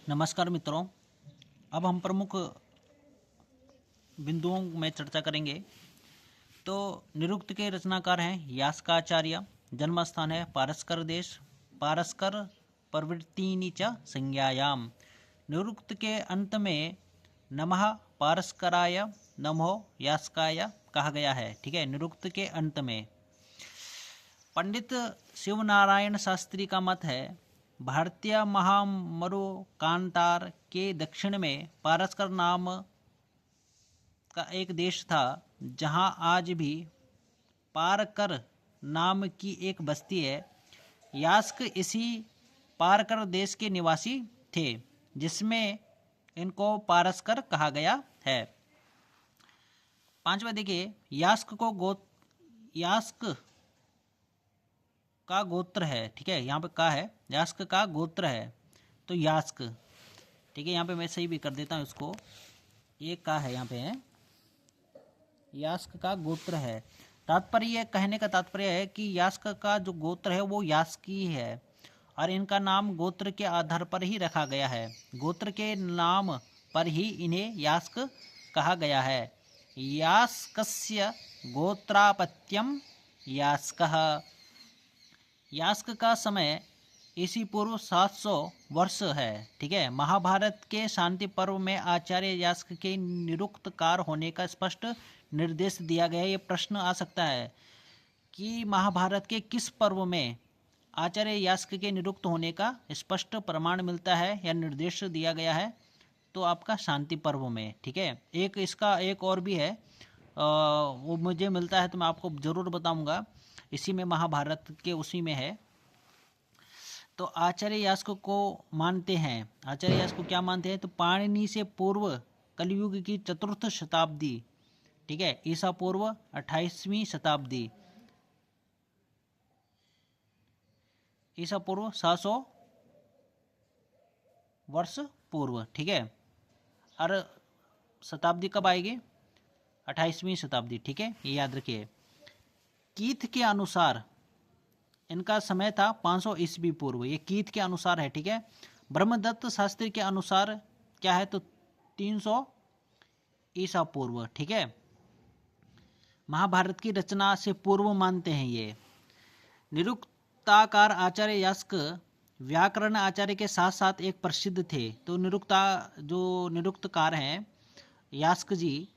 नमस्कार मित्रों। अब हम प्रमुख बिंदुओं में चर्चा करेंगे। तो निरुक्त के रचनाकार हैं यास्काचार्य। जन्म स्थान है पारस्कर देश। पारस्कर प्रवृत्तिनी च संज्ञायाम। निरुक्त के अंत में नमः पारस्कराय नमो यास्काय कहा गया है। ठीक है, निरुक्त के अंत में। पंडित शिवनारायण शास्त्री का मत है भारतीय महामरुकांतार के दक्षिण में पारस्कर नाम का एक देश था, जहां आज भी पारकर नाम की एक बस्ती है। यास्क इसी पारकर देश के निवासी थे, जिसमें इनको पारस्कर कहा गया है। पांचवा देखिए, यास्क का गोत्र है। ठीक है, यहाँ पे का है, यास्क का गोत्र है तो यास्क। ठीक है, यहाँ पे मैं सही भी कर देता हूँ इसको, ये का है, यहाँ पे है यास्क का गोत्र है। तात्पर्य कहने का तात्पर्य है कि यास्क का जो गोत्र है वो यास्की है और इनका नाम गोत्र के आधार पर ही रखा गया है। गोत्र के नाम पर ही इन्हें यास्क कहा गया है। यास्कस्य गोत्रापत्यम यास्कः। यास्क का समय ईसी पूर्व 700 वर्ष है। ठीक है, महाभारत के शांति पर्व में आचार्य यास्क के निरुक्तकार होने का स्पष्ट निर्देश दिया गया है। ये प्रश्न आ सकता है कि महाभारत के किस पर्व में आचार्य यास्क के निरुक्त होने का स्पष्ट प्रमाण मिलता है या निर्देश दिया गया है, तो आपका शांति पर्व में। ठीक है, एक इसका एक और भी है, वो मुझे मिलता है तो मैं आपको ज़रूर बताऊंगा। इसी में महाभारत के उसी में है। तो आचार्य यास्क को मानते हैं, आचार्य यास्क को क्या मानते हैं, तो पाणिनि से पूर्व कलयुग की चतुर्थ शताब्दी। ठीक है, ईसा पूर्व 28वीं शताब्दी, ईसा पूर्व 700 वर्ष पूर्व। ठीक है, और शताब्दी कब आएगी, 28वीं शताब्दी। ठीक है, ये याद रखिए। कीथ के अनुसार इनका समय था 500 ईस्वी पूर्व, ये कीथ के अनुसार है। ठीक है, ब्रह्मदत्त शास्त्री के अनुसार क्या है, तो 300 ईसा पूर्व। ठीक है, महाभारत की रचना से पूर्व मानते हैं ये। निरुक्ताकार आचार्य यास्क व्याकरण आचार्य के साथ साथ एक प्रसिद्ध थे। तो निरुक्तकार हैं यास्क जी,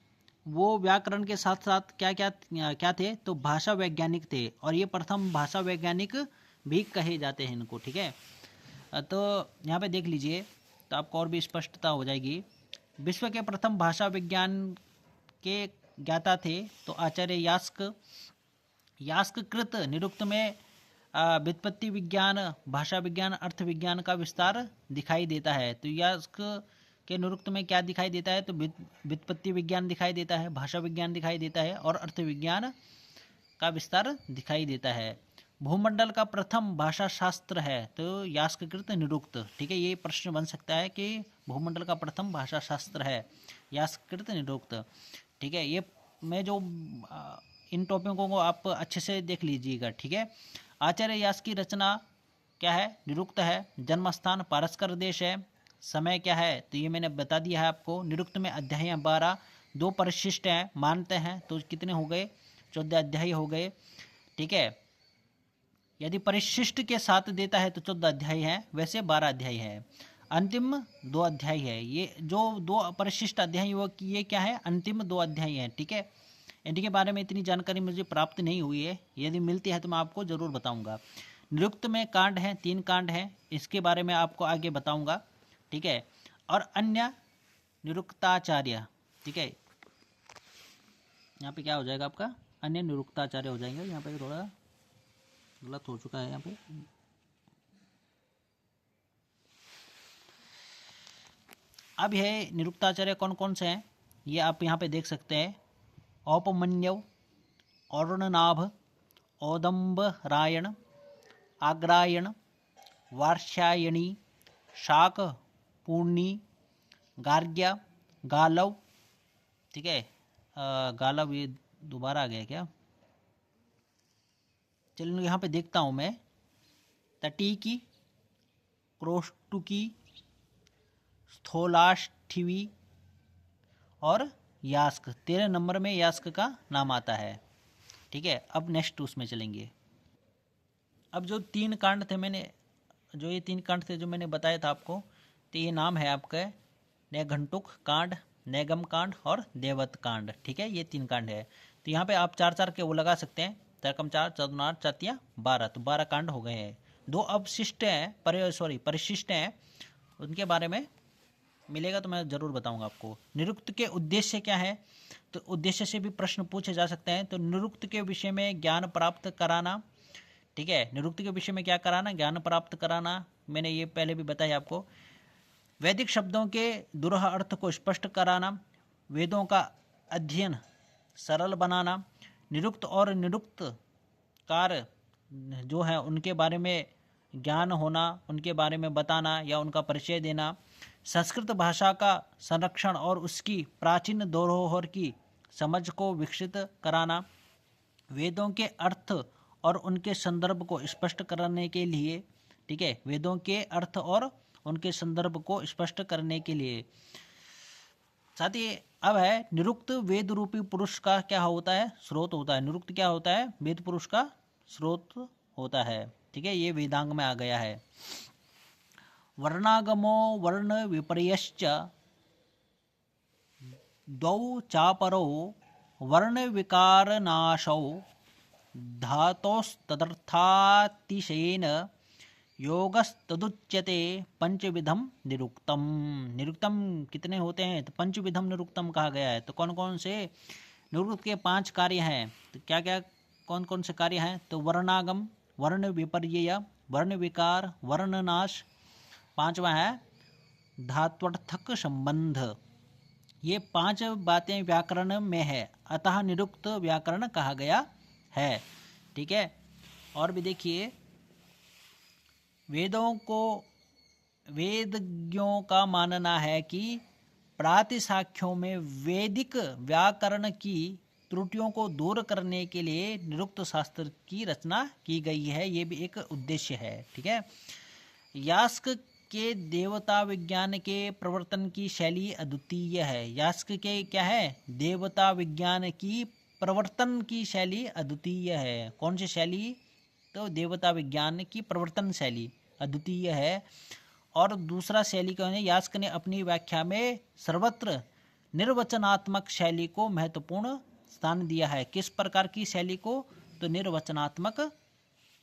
वो व्याकरण के साथ साथ क्या क्या क्या थे, तो भाषा वैज्ञानिक थे और ये प्रथम भाषा वैज्ञानिक भी कहे जाते हैं इनको। ठीक है, तो यहाँ पे देख लीजिए तो आपको और भी स्पष्टता हो जाएगी। विश्व के प्रथम भाषा विज्ञान के ज्ञाता थे तो आचार्य यास्क। यास्क कृत निरुक्त में व्युत्पत्ति विज्ञान, भाषा विज्ञान, अर्थ विज्ञान का विस्तार दिखाई देता है। तो यास्क के निरुक्त में क्या दिखाई देता है, तो व्युत्पत्ति विज्ञान दिखाई देता है, भाषा विज्ञान दिखाई देता है और अर्थ विज्ञान का विस्तार दिखाई देता है। भूमंडल का प्रथम भाषा शास्त्र है तो यास्ककृत निरुक्त। ठीक है, ये प्रश्न बन सकता है कि भूमंडल का प्रथम भाषा शास्त्र है यास्ककृत निरुक्त। ठीक है, ये मैं जो इन टॉपिकों को आप अच्छे से देख लीजिएगा। ठीक है, आचार्य यास्क की रचना क्या है, निरुक्त है। जन्म स्थान पारस्कर देश है। समय क्या है, तो ये मैंने बता दिया है आपको। निरुक्त में अध्याय 12, 2 परिशिष्ट हैं, मानते हैं तो कितने हो गए, 14 अध्याय हो गए। ठीक है, यदि परिशिष्ट के साथ देता है तो 14 अध्याय है, वैसे 12 अध्याय है। अंतिम 2 अध्याय है। ये जो 2 परिशिष्ट अध्याय वो ये क्या है, अंतिम 2 अध्याय हैं। ठीक है, इनके बारे में इतनी जानकारी मुझे प्राप्त नहीं हुई है, यदि मिलती है तो मैं आपको ज़रूर बताऊंगा। निरुक्त में कांड हैं, 3 कांड हैं, इसके बारे में आपको आगे बताऊंगा। ठीक है, और अन्य निरुक्ताचार्य। ठीक है, यहाँ पे क्या हो जाएगा आपका, अन्य निरुक्ताचार्य हो जाएंगे। यहाँ पे थोड़ा गलत हो चुका है। यहाँ पे अब यह निरुक्ताचार्य कौन कौन से हैं, ये आप यहाँ पे देख सकते हैं। औपमन्यव, औरणनाभ, औदंबरायण, आग्रायण, वार्ष्यायणी, शाक, पूर्णी, गार्ग्या, गालव। ठीक है, गालव ये दोबारा आ गया क्या, चलिए यहाँ पे देखता हूँ मैं। तटीकी, क्रोष्टुकी, स्थोलाष्ठवी और यास्क। 13 नंबर में यास्क का नाम आता है। ठीक है, अब नेक्स्ट उसमें चलेंगे। अब जो 3 कांड थे जो मैंने बताया था आपको, तो ये नाम है आपका नैघंटुक कांड, नैगम कांड और देवत कांड। ठीक है, ये 3 कांड है। तो यहाँ पे आप 4 के वो लगा सकते हैं, 4 4 14 4 12, तो 12 कांड हो गए हैं। 2 अवशिष्ट हैं, परिशिष्ट हैं, उनके बारे में मिलेगा तो मैं ज़रूर बताऊंगा आपको। निरुक्त के उद्देश्य क्या है, तो उद्देश्य से भी प्रश्न पूछे जा सकते हैं। तो निरुक्त के विषय में ज्ञान प्राप्त कराना। ठीक है, निरुक्त के विषय में क्या कराना, ज्ञान प्राप्त कराना। मैंने ये पहले भी बताया आपको। वैदिक शब्दों के दुरह अर्थ को स्पष्ट कराना, वेदों का अध्ययन सरल बनाना, निरुक्त और निरुक्त कार्य जो है उनके बारे में ज्ञान होना, उनके बारे में बताना या उनका परिचय देना, संस्कृत भाषा का संरक्षण और उसकी प्राचीन धरोहर की समझ को विकसित कराना, वेदों के अर्थ और उनके संदर्भ को स्पष्ट करने के लिए। ठीक है, वेदों के अर्थ और उनके संदर्भ को स्पष्ट करने के लिए। साथ ही अब है निरुक्त वेद रूपी पुरुष का क्या होता है, स्रोत होता है। निरुक्त क्या होता है, वेद पुरुष का स्रोत होता है। ठीक है, ये वेदांग में आ गया है। वर्णागमो वर्ण विपर्यश्च द्वौ चापरो वर्ण विकारनाशौ धातोस्तदर्थातिशयेन योगस्तदुच्यते पंचविधम निरुक्तम। निरुक्तम कितने होते हैं, तो पंचविधम निरुक्तम कहा गया है। तो कौन कौन से निरुक्त के 5 कार्य हैं, तो क्या क्या कौन कौन से कार्य हैं, तो वर्णागम, वर्ण विपर्यय, वर्ण विकार, वर्णनाश, 5वां है धात्वर्थक संबंध। ये 5 बातें व्याकरण में है, अतः निरुक्त व्याकरण कहा गया है। ठीक है, और भी देखिए, वेदज्ञों का मानना है कि प्रातिशाख्यों में वैदिक व्याकरण की त्रुटियों को दूर करने के लिए निरुक्त शास्त्र की रचना की गई है। ये भी एक उद्देश्य है। ठीक है, यास्क के देवता विज्ञान के प्रवर्तन की शैली अद्वितीय है। यास्क के क्या है, देवता विज्ञान की प्रवर्तन की शैली अद्वितीय है। कौन सी शैली, तो देवता विज्ञान की प्रवर्तन शैली अद्वितीय है। और दूसरा शैली क्या है, यास्क ने अपनी व्याख्या में सर्वत्र निर्वचनात्मक शैली को महत्वपूर्ण स्थान दिया है। किस प्रकार की शैली को, तो निर्वचनात्मक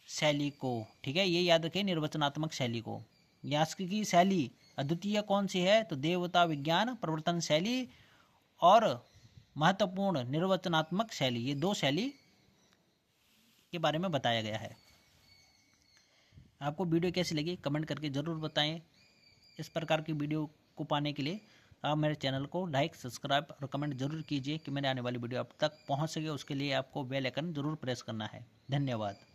शैली को। ठीक है, ये याद रखें, निर्वचनात्मक शैली को। यास्क की शैली अद्वितीय कौन सी है, तो देवता विज्ञान प्रवर्तन शैली और महत्वपूर्ण निर्वचनात्मक शैली, ये 2 शैली के बारे में बताया गया है। आपको वीडियो कैसी लगी कमेंट करके ज़रूर बताएं। इस प्रकार की वीडियो को पाने के लिए आप मेरे चैनल को लाइक, सब्सक्राइब और कमेंट जरूर कीजिए कि मेरे आने वाली वीडियो आप तक पहुंच सके। उसके लिए आपको बेल आइकन जरूर प्रेस करना है। धन्यवाद।